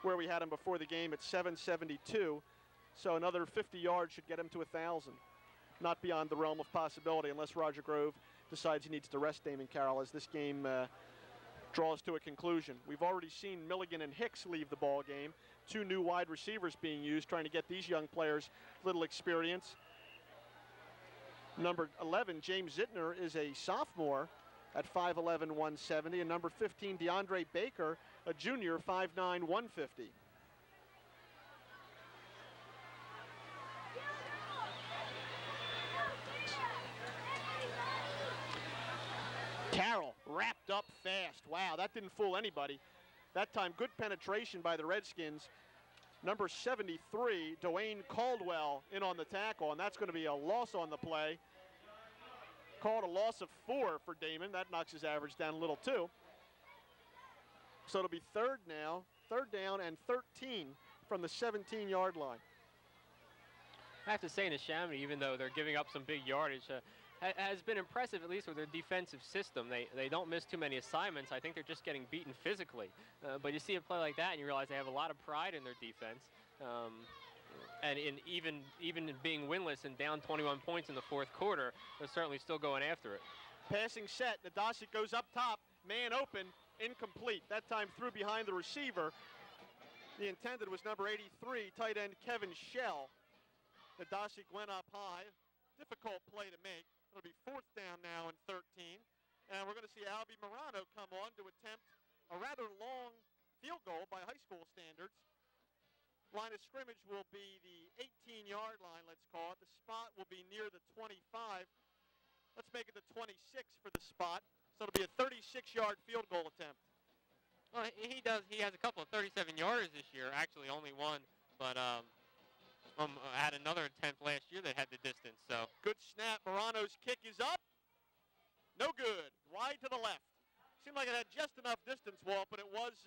where we had him before the game at 772. So another 50 yards should get him to 1,000. Not beyond the realm of possibility unless Roger Grove decides he needs to rest Damon Carroll as this game draws to a conclusion. We've already seen Milligan and Hicks leave the ball game. 2 new wide receivers being used, trying to get these young players little experience. Number 11, James Zittner, is a sophomore at 5'11", 170. And number 15, DeAndre Baker, a junior, 5'9", 150. Carroll wrapped up fast. Wow, that didn't fool anybody. That time, good penetration by the Redskins. Number 73, Dwayne Caldwell, in on the tackle, and that's going to be a loss on the play. Called a loss of 4 for Damon. That knocks his average down a little too. So it'll be third down and 13 from the 17-yard line. I have to say, Neshaminy, even though they're giving up some big yardage, has been impressive, at least with their defensive system. They don't miss too many assignments. I think they're just getting beaten physically. But you see a play like that, and you realize they have a lot of pride in their defense. And even in being winless and down 21 points in the fourth quarter, they're certainly still going after it. Passing set, Nadasic goes up top, man open, incomplete. That time through behind the receiver. The intended was number 83, tight end Kevin Shell. Nadasic went up high. Difficult play to make. It'll be fourth down now and 13. And we're going to see Albie Morano come on to attempt a rather long field goal by high school standards. Line of scrimmage will be the 18-yard line, let's call it. The spot will be near the 25. Let's make it the 26 for the spot. So it'll be a 36-yard field goal attempt. Well, he has a couple of 37-yarders this year. Actually, only one. But had another attempt last year that had the distance. So good snap. Morano's kick is up. No good. Wide to the left. Seemed like it had just enough distance, Walt, but it was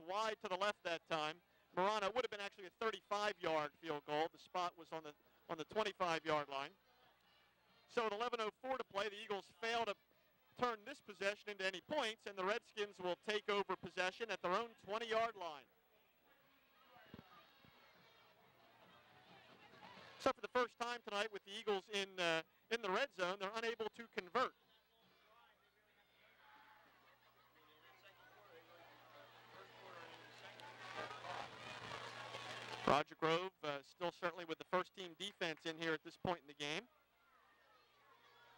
wide to the left that time. Morano would have been actually a 35-yard field goal. The spot was on the 25-yard line. So at 11:04 to play, the Eagles fail to turn this possession into any points, and the Redskins will take over possession at their own 20-yard line. So for the first time tonight with the Eagles in the red zone, they're unable to convert. Roger Grove still certainly with the first-team defense in here at this point in the game.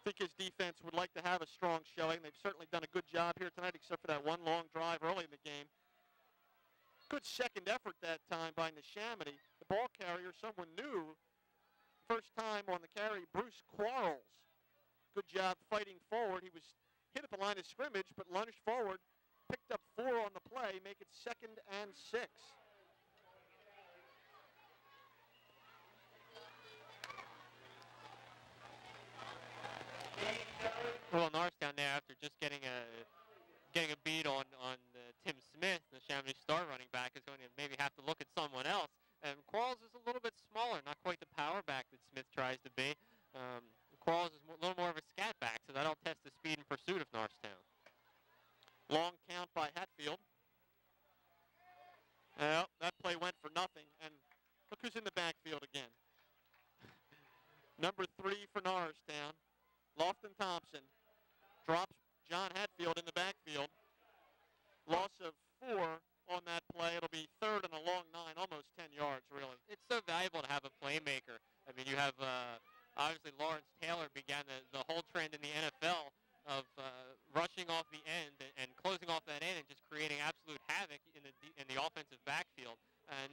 I think his defense would like to have a strong showing. They've certainly done a good job here tonight, except for that one long drive early in the game. Good second effort that time by Neshaminy. The ball carrier, someone new. First time on the carry, Bruce Quarles. Good job fighting forward. He was hit at the line of scrimmage, but lunged forward, picked up 4 on the play, make it 2nd and 6. Well, Noristown there, after just getting a beat on Tim Smith, the Neshaminy star running back, is going to maybe have to look at someone else. And Quarles is a little bit smaller, not quite the power back that Smith tries to be. Quarles is a little more of a scat back, so that'll test the speed and pursuit of Norristown. Long count by Hatfield. Well, that play went for nothing, and look who's in the backfield again. Number 3 for Norristown, Lofton Thompson, drops John Hatfield in the backfield. Loss of 4 on that play. It'll be 3rd and a long 9, almost 10 yards, really. It's so valuable to have a playmaker. I mean, you have, obviously, Lawrence Taylor began the whole trend in the NFL of rushing off the end and closing off that end and just creating absolute havoc in the offensive backfield.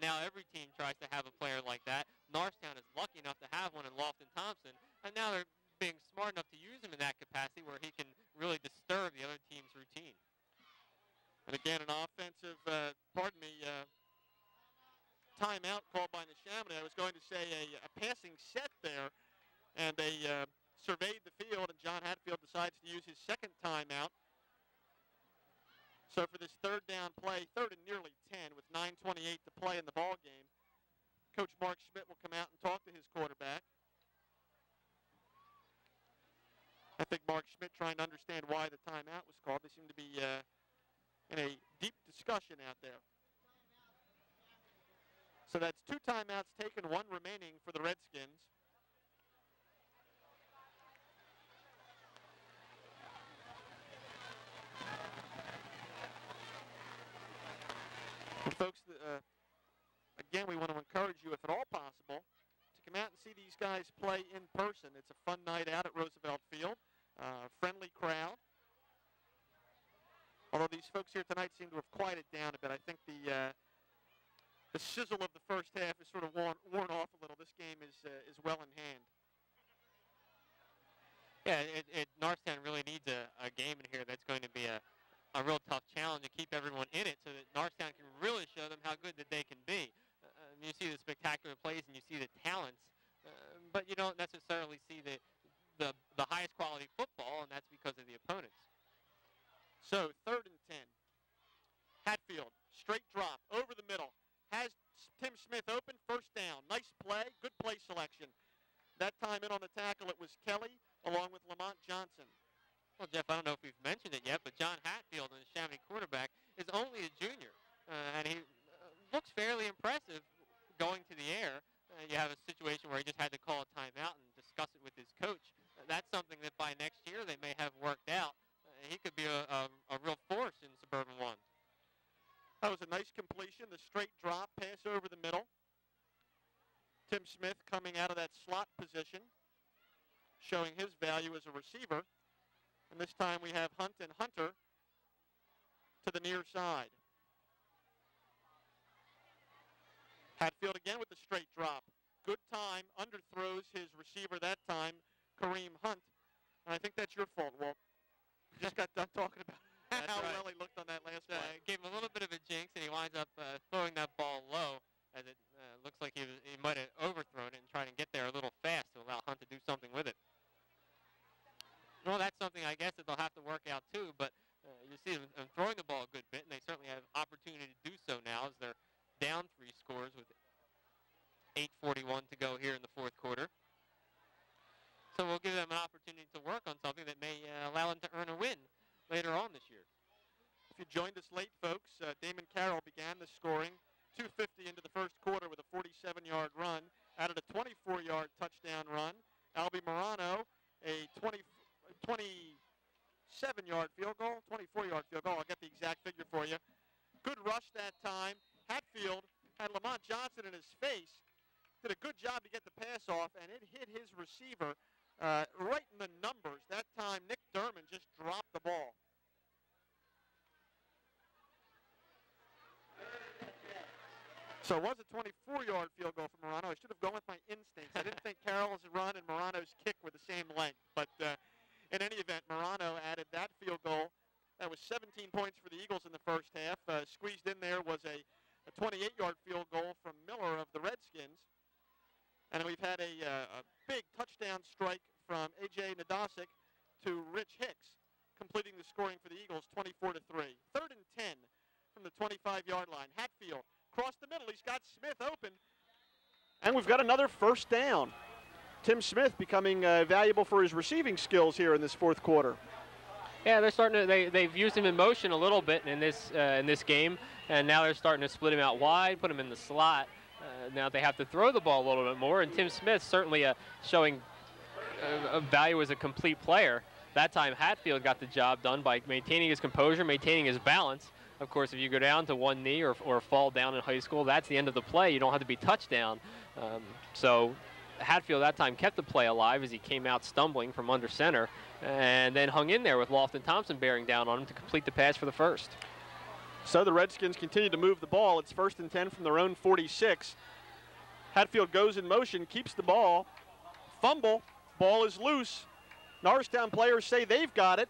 Now every team tries to have a player like that. Norristown is lucky enough to have one in Lofton Thompson, and now they're being smart enough to use him in that capacity where he can really disturb the other team's routine. And again, an offensive, timeout called by Neshaminy. I was going to say a passing set there, and they surveyed the field, and John Hatfield decides to use his second timeout. So for this 3rd down play, 3rd and nearly 10 with 9:28 to play in the ball game, Coach Mark Schmidt will come out and talk to his quarterback. I think Mark Schmidt trying to understand why the timeout was called. They seem to be in a deep discussion out there. So that's 2 timeouts taken, 1 remaining for the Redskins. And folks, again, we want to encourage you, if at all possible, to come out and see these guys play in person. It's a fun night out at Roosevelt Field, friendly crowd. Although these folks here tonight seem to have quieted down a bit. I think the sizzle of the first half is sort of worn off a little. This game is well in hand. Yeah, Norristown really needs a game in here that's going to be a real tough challenge to keep everyone in it so that Norristown can really show them how good that they can be. You see the spectacular plays and you see the talents, but you don't necessarily see the highest quality football, and that's because of the opponents. So 3rd and 10. Hatfield, straight drop, over the middle. Has Tim Smith open, first down. Nice play, good play selection. That time in on the tackle, it was Kelly along with Lamont Johnson. Well, Jeff, I don't know if we've mentioned it yet, but John Hatfield, the Neshaminy quarterback, is only a junior, and he looks fairly impressive going to the air. You have a situation where he just had to call a timeout and discuss it with his coach. That's something that by next year they may have worked out. He could be a real force in Suburban 1. That was a nice completion, the straight drop, pass over the middle. Tim Smith coming out of that slot position, showing his value as a receiver. And this time we have Hunt and Hunter to the near side. Hatfield again with the straight drop. Good time, underthrows his receiver that time, Kareem Hunt. And I think that's your fault, Walt. You just got done talking about how right. well he looked on that last play. Gave him a little bit of a jinx, and he winds up throwing that ball low, as it looks like he might have overthrown it and trying to get there a little fast to allow Hunt to do something with it. Well, that's something I guess that they'll have to work out too, but you see them throwing the ball a good bit, and they certainly have opportunity to do so now as they're down 3 scores with 8:41 to go here in the 4th quarter. So we'll give them an opportunity to work on something that may allow them to earn a win later on this year. If you joined us late, folks, Damon Carroll began the scoring 2:50 into the 1st quarter with a 47-yard run, added a 24-yard touchdown run. Albie Morano, a 27-yard field goal, 24-yard field goal. I'll get the exact figure for you. Good rush that time. Hatfield had Lamont Johnson in his face, did a good job to get the pass off, and it hit his receiver right in the numbers. That time, Nick Derman just dropped the ball. So it was a 24-yard field goal for Morano. I should have gone with my instincts. I didn't think Carroll's run and Morano's kick were the same length. But in any event, Morano added that field goal. That was 17 points for the Eagles in the first half. Squeezed in there was a 28-yard field goal from Miller of the Redskins. And we've had a big touchdown strike from A.J. Nadasic to Rich Hicks, completing the scoring for the Eagles 24-3. 3rd and 10 from the 25-yard line. Hatfield across the middle. He's got Smith open. And we've got another first down. Tim Smith becoming valuable for his receiving skills here in this 4th quarter. Yeah, they're starting to. They've used him in motion a little bit in this game, and now they're starting to split him out wide, put him in the slot. Now they have to throw the ball a little bit more, and Tim Smith certainly showing a value as a complete player. That time Hatfield got the job done by maintaining his composure, maintaining his balance. Of course, if you go down to one knee or fall down in high school, that's the end of the play. You don't have to be touchdown. So Hatfield that time kept the play alive as he came out stumbling from under center and then hung in there with Lofton Thompson bearing down on him to complete the pass for the first. So the Redskins continue to move the ball. It's 1st and 10 from their own 46. Hatfield goes in motion, keeps the ball. Fumble. Ball is loose. Norristown players say they've got it.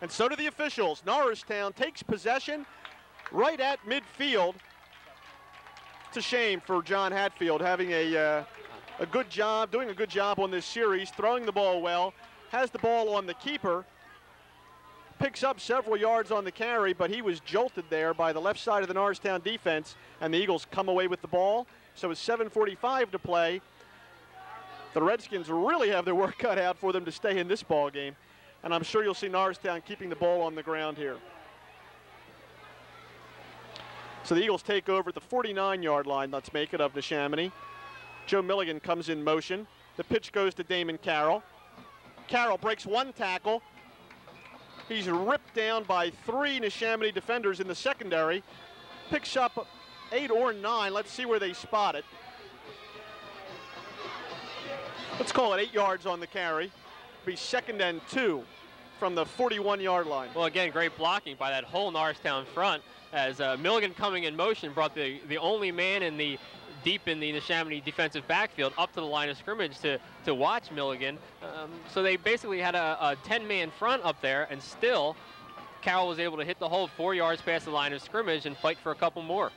And so do the officials. Norristown takes possession right at midfield. It's a shame for John Hatfield having a good job, doing a good job on this series, throwing the ball well, has the ball on the keeper, picks up several yards on the carry, but he was jolted there by the left side of the Norristown defense, and the Eagles come away with the ball. So it's 7:45 to play. The Redskins really have their work cut out for them to stay in this ball game, and I'm sure you'll see Norristown keeping the ball on the ground here. So the Eagles take over at the 49-yard line, let's make it, of Neshaminy. Joe Milligan comes in motion. The pitch goes to Damon Carroll. Carroll breaks one tackle. He's ripped down by 3 Neshaminy defenders in the secondary. Picks up 8 or 9. Let's see where they spot it. Let's call it 8 yards on the carry. It'll be 2nd and 2 from the 41-yard line. Well, again, great blocking by that whole Noristown front as Milligan coming in motion brought the only man deep in the Neshaminy defensive backfield up to the line of scrimmage to watch Milligan. So they basically had a 10-man front up there, and still Carroll was able to hit the hole 4 yards past the line of scrimmage and fight for a couple more.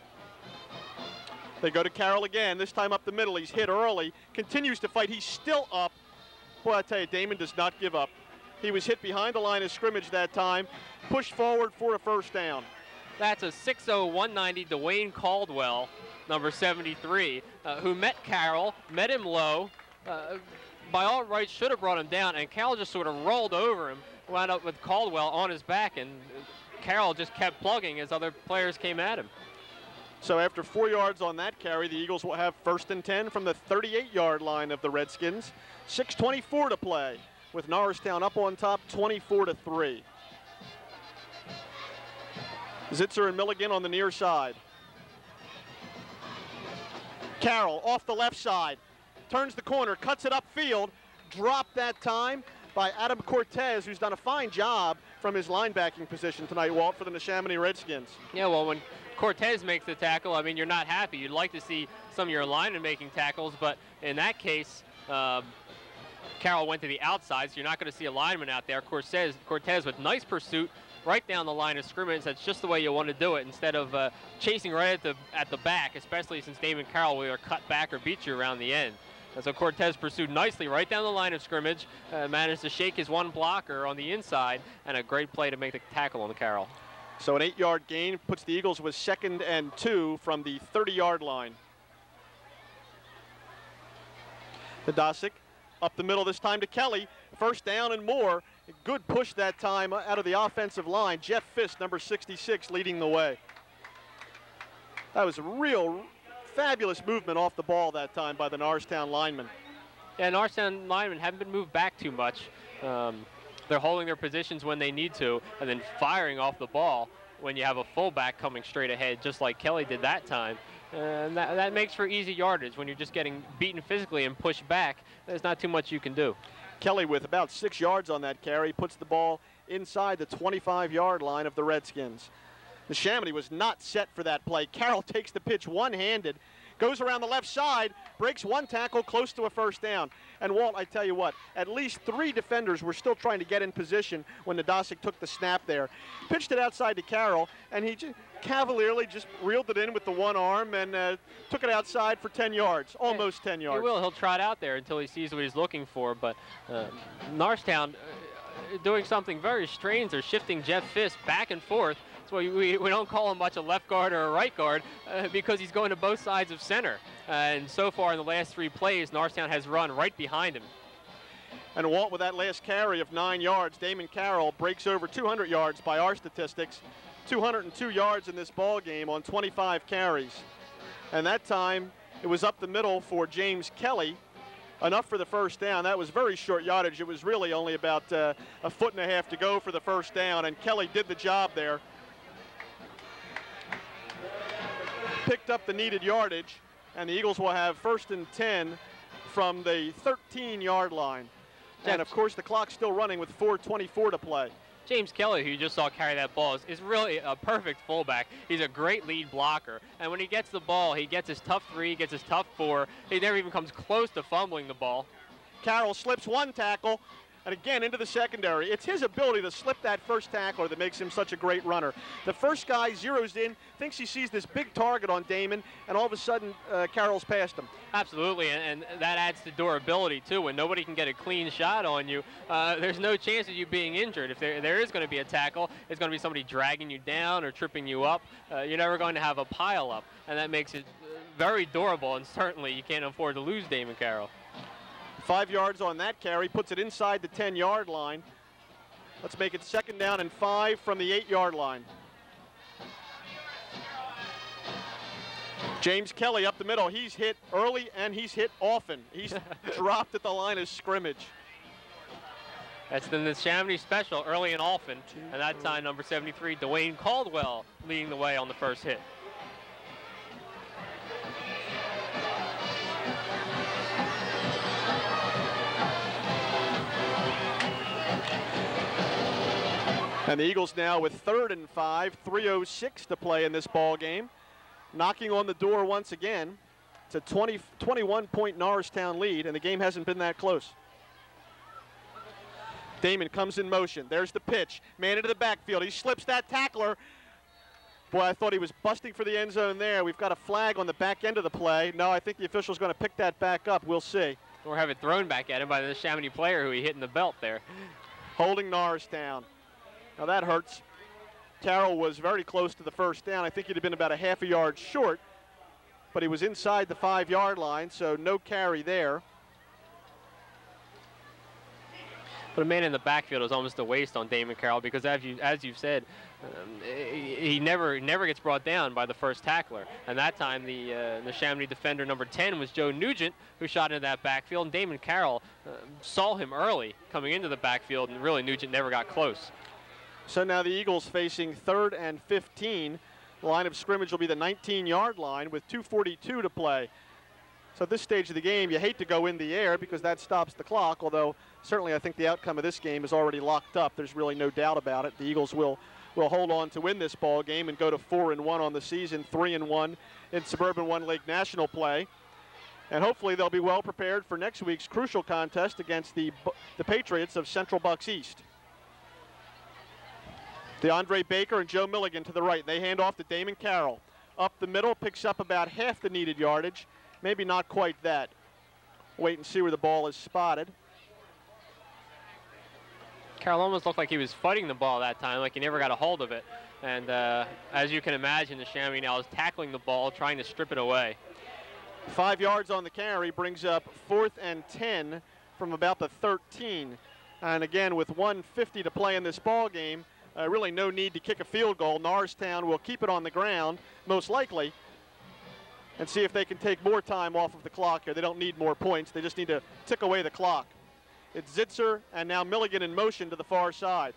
They go to Carroll again, this time up the middle. He's hit early, continues to fight. He's still up. Boy, I tell you, Damon does not give up. He was hit behind the line of scrimmage that time, pushed forward for a first down. That's a 6'0", 190 Dwayne Caldwell, number 73, who met Carroll, met him low, by all rights should have brought him down, and Carroll just sort of rolled over him, wound up with Caldwell on his back, and Carroll just kept plugging as other players came at him. So after 4 yards on that carry, the Eagles will have 1st and 10 from the 38-yard line of the Redskins. 6:24 to play, with Noristown up on top, 24-3. Zitzer and Milligan on the near side. Carroll off the left side, turns the corner, cuts it upfield, dropped that time by Adam Cortez, who's done a fine job from his linebacking position tonight, Walt, for the Neshaminy Redskins. Yeah, well, when Cortez makes the tackle, I mean, you're not happy. You'd like to see some of your linemen making tackles, but in that case, Carroll went to the outside, so you're not going to see a lineman out there. Cortez with nice pursuit right down the line of scrimmage. That's just the way you want to do it, instead of chasing right at the back, especially since Damon Carroll will either cut back or beat you around the end. And so Cortez pursued nicely right down the line of scrimmage, managed to shake his one blocker on the inside, and a great play to make the tackle on the Carroll. So an 8-yard gain puts the Eagles with 2nd and 2 from the 30-yard line. Nadasic up the middle this time to Kelly. First down and more. Good push that time out of the offensive line. Jeff Fisk, number 66, leading the way. That was a real fabulous movement off the ball that time by the Noristown linemen. Yeah, Noristown linemen haven't been moved back too much. They're holding their positions when they need to and then firing off the ball when you have a fullback coming straight ahead, just like Kelly did that time. And that makes for easy yardage. When you're just getting beaten physically and pushed back, there's not too much you can do. Kelly with about 6 yards on that carry puts the ball inside the 25-yard line of the Redskins. Neshaminy was not set for that play. Carroll takes the pitch one-handed, goes around the left side, breaks one tackle close to a first down. And Walt, I tell you what, at least 3 defenders were still trying to get in position when Nadasic took the snap there. Pitched it outside to Carroll, and he cavalierly just reeled it in with the one arm and took it outside for 10 yards, almost 10 yards. He will. He'll trot out there until he sees what he's looking for. But Noristown doing something very strange. They're shifting Jeff Fisk back and forth. So we don't call him much a left guard or a right guard because he's going to both sides of center. And so far in the last 3 plays, Noristown has run right behind him. And Walt, with that last carry of 9 yards, Damon Carroll breaks over 200 yards by our statistics. 202 yards in this ball game on 25 carries. And that time, it was up the middle for James Kelly. Enough for the first down. That was very short yardage. It was really only about a foot and a half to go for the first down, and Kelly did the job there. Picked up the needed yardage, and the Eagles will have 1st and 10 from the 13-yard line. And of course, the clock's still running with 4:24 to play. James Kelly, who you just saw carry that ball, is really a perfect fullback. He's a great lead blocker. And when he gets the ball, he gets his tough 3, gets his tough 4. He never even comes close to fumbling the ball. Carroll slips one tackle, and again into the secondary. It's his ability to slip that first tackler that makes him such a great runner. The first guy zeroes in, thinks he sees this big target on Damon, and all of a sudden Carroll's past him. Absolutely, and that adds to durability too. When nobody can get a clean shot on you, there's no chance of you being injured. If there is going to be a tackle, it's going to be somebody dragging you down or tripping you up. You're never going to have a pile up, and that makes it very durable, and certainly you can't afford to lose Damon Carroll. 5 yards on that carry, puts it inside the 10-yard line. Let's make it 2nd down and 5 from the 8-yard line. James Kelly up the middle. He's hit early and he's hit often. He's dropped at the line of scrimmage. That's the Neshaminy special, early and often. And that time, number 73, Dwayne Caldwell, leading the way on the first hit. And the Eagles now with 3rd and 5, 3:06 to play in this ball game. Knocking on the door once again. It's a 21-point Norristown lead, and the game hasn't been that close. Damon comes in motion. There's the pitch. Man into the backfield. He slips that tackler. Boy, I thought he was busting for the end zone there. We've got a flag on the back end of the play. No, I think the official's going to pick that back up. We'll see. Or have it thrown back at him by the Neshaminy player who he hit in the belt there. Holding Norristown. Now that hurts. Carroll was very close to the first down. I think he'd have been about a half a yard short, but he was inside the 5-yard line, so no carry there. But a man in the backfield is almost a waste on Damon Carroll because, as you've said, he never gets brought down by the first tackler. And that time, the Neshaminy defender number 10 was Joe Nugent, who shot into that backfield. And Damon Carroll saw him early coming into the backfield, and really Nugent never got close. So now the Eagles facing 3rd and 15. The line of scrimmage will be the 19-yard line with 2:42 to play. So at this stage of the game, you hate to go in the air because that stops the clock, although certainly I think the outcome of this game is already locked up. There's really no doubt about it. The Eagles will hold on to win this ball game and go to 4-1 on the season, 3-1 in Suburban One League National play. And hopefully they'll be well prepared for next week's crucial contest against the Patriots of Central Bucks East. DeAndre Baker and Joe Milligan to the right. They hand off to Damon Carroll. Up the middle, picks up about half the needed yardage. Maybe not quite that. Wait and see where the ball is spotted. Carroll almost looked like he was fighting the ball that time, like he never got a hold of it. And as you can imagine, Neshaminy now is tackling the ball, trying to strip it away. 5 yards on the carry brings up 4th and 10 from about the 13. And again, with 1:50 to play in this ball game, really no need to kick a field goal. Norristown will keep it on the ground, most likely, and see if they can take more time off of the clock here. They don't need more points. They just need to tick away the clock. It's Zitzer and now Milligan in motion to the far side.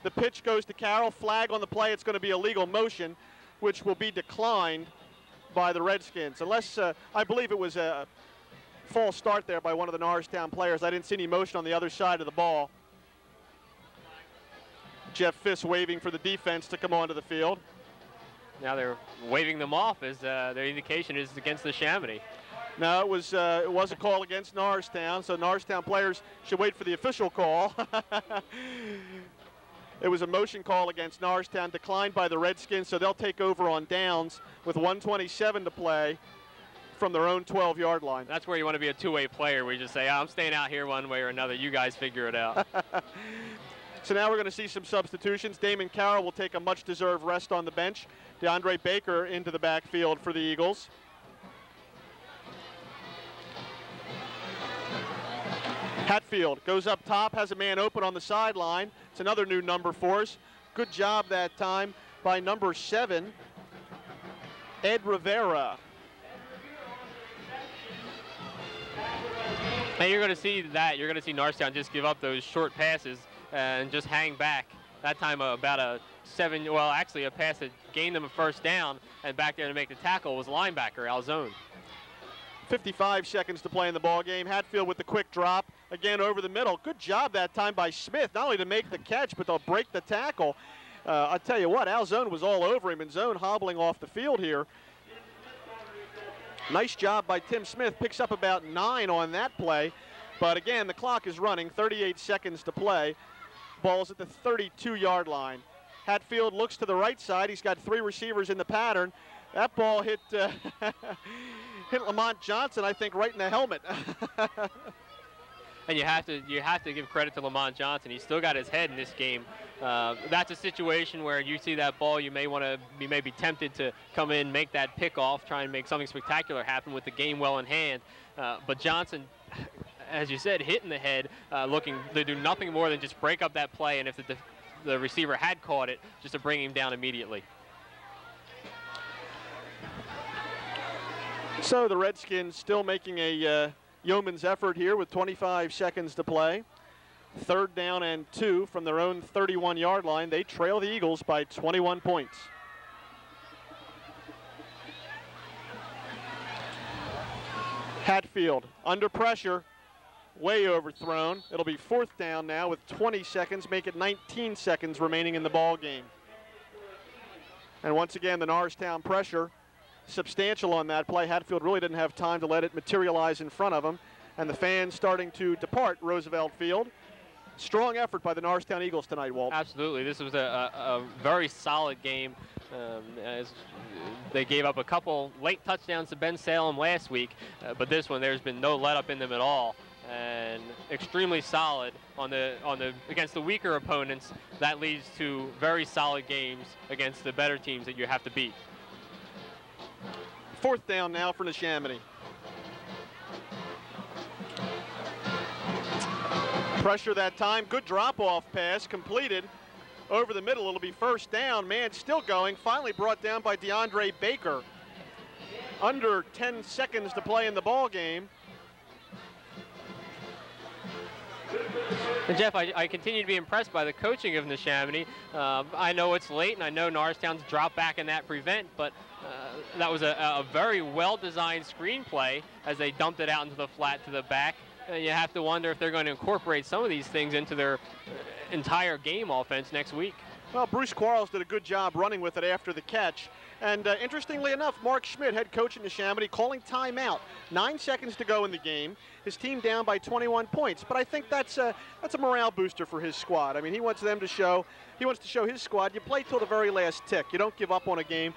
The pitch goes to Carroll. Flag on the play. It's going to be a legal motion, which will be declined by the Redskins. Unless, I believe it was a false start there by one of the Norristown players. I didn't see any motion on the other side of the ball. Jeff Fiss waving for the defense to come onto the field. Now they're waving them off as their indication is against the Neshaminy. No, it was a call against Norristown, so Norristown players should wait for the official call. It was a motion call against Norristown, declined by the Redskins, so they'll take over on downs with 1:27 to play from their own 12-yard line. That's where you want to be a two-way player, where you just say, I'm staying out here one way or another. You guys figure it out. So now we're going to see some substitutions. Damon Carroll will take a much-deserved rest on the bench. DeAndre Baker into the backfield for the Eagles. Hatfield goes up top, has a man open on the sideline. It's another new number for us. Good job that time by number 7, Ed Rivera. And you're going to see that. You're going to see Norristown just give up those short passes and just hang back. That time about a pass that gained them a first down, and back there to make the tackle was linebacker Alzone. 55 seconds to play in the ball game. Hatfield with the quick drop, again over the middle. Good job that time by Smith, not only to make the catch, but they'll break the tackle. I'll tell you what, Alzone was all over him, and Zone hobbling off the field here. Nice job by Tim Smith, picks up about 9 on that play. But again, the clock is running, 38 seconds to play. Ball's at the 32-yard line. Hatfield looks to the right side. He's got 3 receivers in the pattern. That ball hit hit Lamont Johnson, I think, right in the helmet. And you have to give credit to Lamont Johnson. He's still got his head in this game. That's a situation where you see that ball, you may be tempted to come in, make that pick-off, try and make something spectacular happen with the game well in hand. But Johnson, as you said, hit in the head, looking to do nothing more than just break up that play, and if the receiver had caught it, just to bring him down immediately. So the Redskins still making a yeoman's effort here with 25 seconds to play. 3rd down and 2 from their own 31-yard line. They trail the Eagles by 21 points. Hatfield under pressure, way overthrown. It'll be 4th down now with 20 seconds, make it 19 seconds remaining in the ball game. And once again, the Noristown pressure substantial on that play. Hatfield really didn't have time to let it materialize in front of him, and the fans starting to depart Roosevelt Field. Strong effort by the Noristown Eagles tonight, Walt. Absolutely. This was a very solid game. As they gave up a couple late touchdowns to Ben Salem last week, but this one there's been no let up in them at all, and extremely solid on the against the weaker opponents. That leads to very solid games against the better teams that you have to beat. 4th down now for Neshaminy. Pressure that time, good drop-off pass completed over the middle. It'll be 1st down. Man still going, finally brought down by DeAndre Baker. Under 10 seconds to play in the ball game. And Jeff, I continue to be impressed by the coaching of Neshaminy. I know it's late, and I know Norristown's dropped back in that prevent, but that was a very well-designed screenplay as they dumped it out into the flat to the back. You have to wonder if they're going to incorporate some of these things into their entire game offense next week. Well, Bruce Quarles did a good job running with it after the catch. And interestingly enough, Mark Schmidt, head coach in Neshaminy, calling timeout. 9 seconds to go in the game. His team down by 21 points. But I think that's a morale booster for his squad. I mean, he wants them to show, he wants to show his squad, you play till the very last tick. You don't give up on a game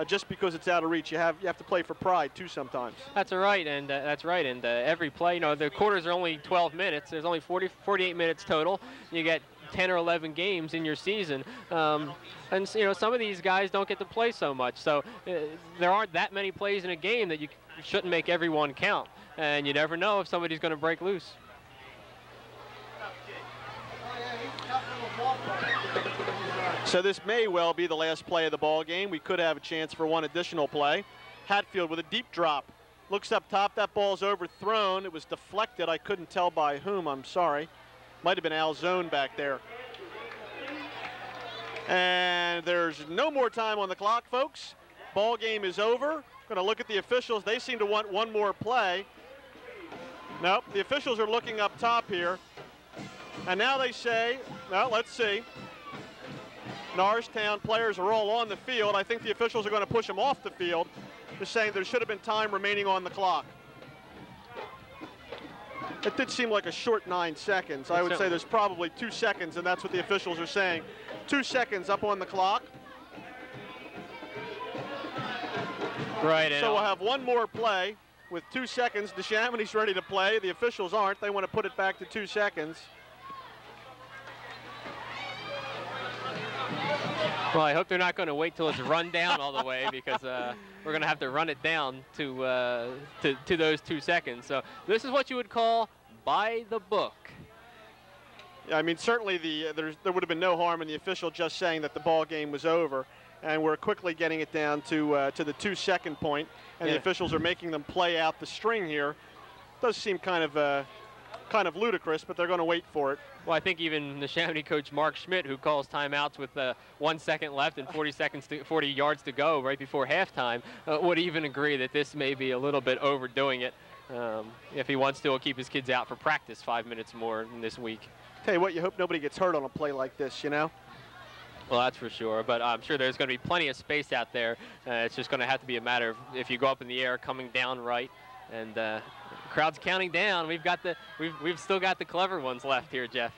just because it's out of reach. You have to play for pride too sometimes. That's right, and every play, you know, the quarters are only 12 minutes. There's only 48 minutes total. You get 10 or 11 games in your season, and you know, some of these guys don't get to play so much. So there aren't that many plays in a game that you shouldn't make everyone count, and you never know if somebody's going to break loose. So this may well be the last play of the ball game. We could have a chance for one additional play. Hatfield with a deep drop. Looks up top, that ball's overthrown. It was deflected, I couldn't tell by whom, I'm sorry. Might have been Al Zone back there. And there's no more time on the clock, folks. Ball game is over. Going to look at the officials. They seem to want one more play. Nope, the officials are looking up top here. And now they say, well, let's see. Norristown players are all on the field. I think the officials are going to push them off the field, just saying there should have been time remaining on the clock. It did seem like a short 9 seconds. I would say there's probably 2 seconds, and that's what the officials are saying. 2 seconds up on the clock. Right. So we'll have one more play with 2 seconds. Neshaminy's ready to play. The officials aren't. They want to put it back to 2 seconds. Well, I hope they're not going to wait till it's run down all the way, because we're going to have to run it down to those 2 seconds. So this is what you would call by the book. Yeah, I mean, certainly there would have been no harm in the official just saying that the ball game was over, and we're quickly getting it down to the 2 second point, and the officials are making them play out the string here. Does seem kind of ludicrous, but they're going to wait for it. Well, I think even the Neshaminy coach Mark Schmidt, who calls timeouts with 1 second left and 40 yards to go right before halftime, would even agree that this may be a little bit overdoing it. If he wants to, he'll keep his kids out for practice 5 minutes more this week. Tell you what, you hope nobody gets hurt on a play like this, you know? Well, that's for sure, but I'm sure there's going to be plenty of space out there. It's just going to have to be a matter of if you go up in the air, coming down right, and crowd's counting down. We've still got the clever ones left here, Jeff.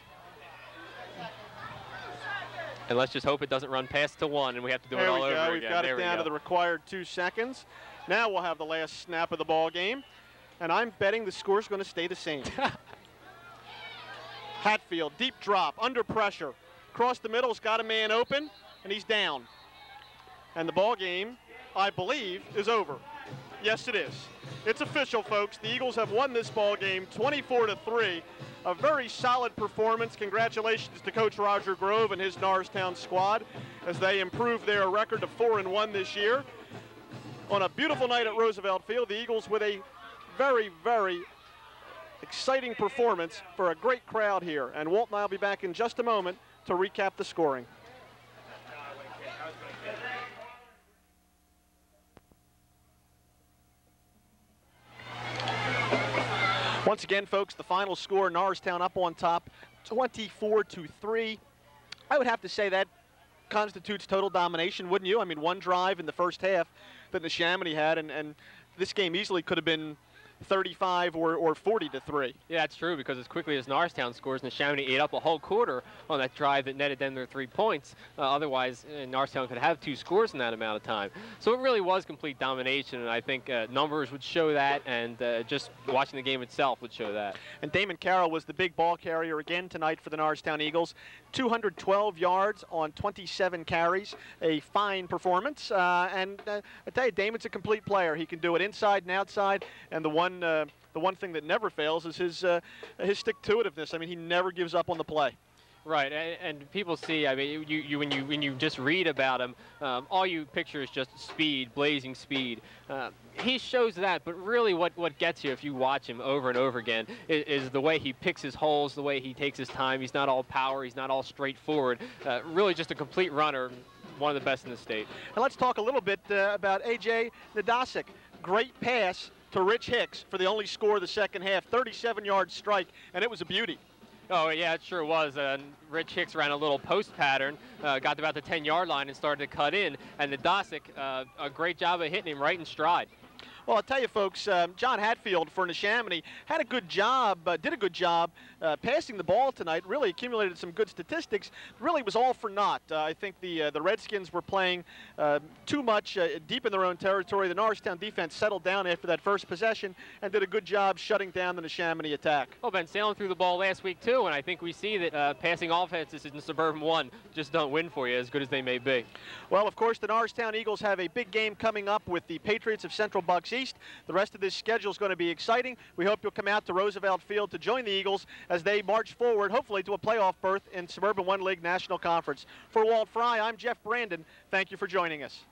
And let's just hope it doesn't run past to 1 and we have to do it all over again. We've got it down to the required 2 seconds. Now we'll have the last snap of the ball game, and I'm betting the score's going to stay the same. Hatfield, deep drop, under pressure. Across the middle's got a man open, and he's down. And the ball game, I believe, is over. Yes, it is. It's official, folks. The Eagles have won this ball game 24-3. A very solid performance. Congratulations to Coach Roger Grove and his Norristown squad as they improve their record to 4-1 this year. on a beautiful night at Roosevelt Field. The Eagles with a very, very exciting performance for a great crowd here. And Walt and I will be back in just a moment to recap the scoring. Once again, folks, the final score, Norristown up on top, 24-3. I would have to say that constitutes total domination, wouldn't you? I mean, one drive in the first half that Neshaminy had, and this game easily could have been 35 or 40-3. Yeah, that's true, because as quickly as Norristown scores, Neshaminy ate up a whole quarter on that drive that netted them their 3 points. Otherwise, Norristown could have 2 scores in that amount of time. So it really was complete domination, and I think numbers would show that, and just watching the game itself would show that. And Damon Carroll was the big ball carrier again tonight for the Norristown Eagles. 212 yards on 27 carries, a fine performance. And I tell you, Damon's a complete player. He can do it inside and outside, and the one thing that never fails is his stick-to-itiveness. I mean, he never gives up on the play. Right, and people see, I mean, when you just read about him, all you picture is just speed, blazing speed. He shows that, but really what gets you if you watch him over and over again is the way he picks his holes, the way he takes his time. He's not all power, he's not all straightforward. Really just a complete runner, one of the best in the state. And let's talk a little bit about A.J. Nadasic. Great pass to Rich Hicks for the only score of the second half, 37-yard strike, and it was a beauty. Oh, yeah, it sure was. Rich Hicks ran a little post pattern, got to about the 10-yard line and started to cut in, and Nadasic, a great job of hitting him right in stride. Well, I'll tell you, folks, John Hatfield for Neshaminy had a good job, did a good job passing the ball tonight, really accumulated some good statistics, really was all for naught. I think the Redskins were playing too much deep in their own territory. The Norristown defense settled down after that first possession and did a good job shutting down the Neshaminy attack. Well, Ben Salem threw the ball last week, too, and I think we see that passing offenses in Suburban 1 just don't win for you, as good as they may be. Well, of course, the Norristown Eagles have a big game coming up with the Patriots of Central Bucks East. The rest of this schedule is going to be exciting. We hope you'll come out to Roosevelt Field to join the Eagles as they march forward, hopefully, to a playoff berth in Suburban 1 League National Conference. For Walt Fry, I'm Jeff Brandon. Thank you for joining us.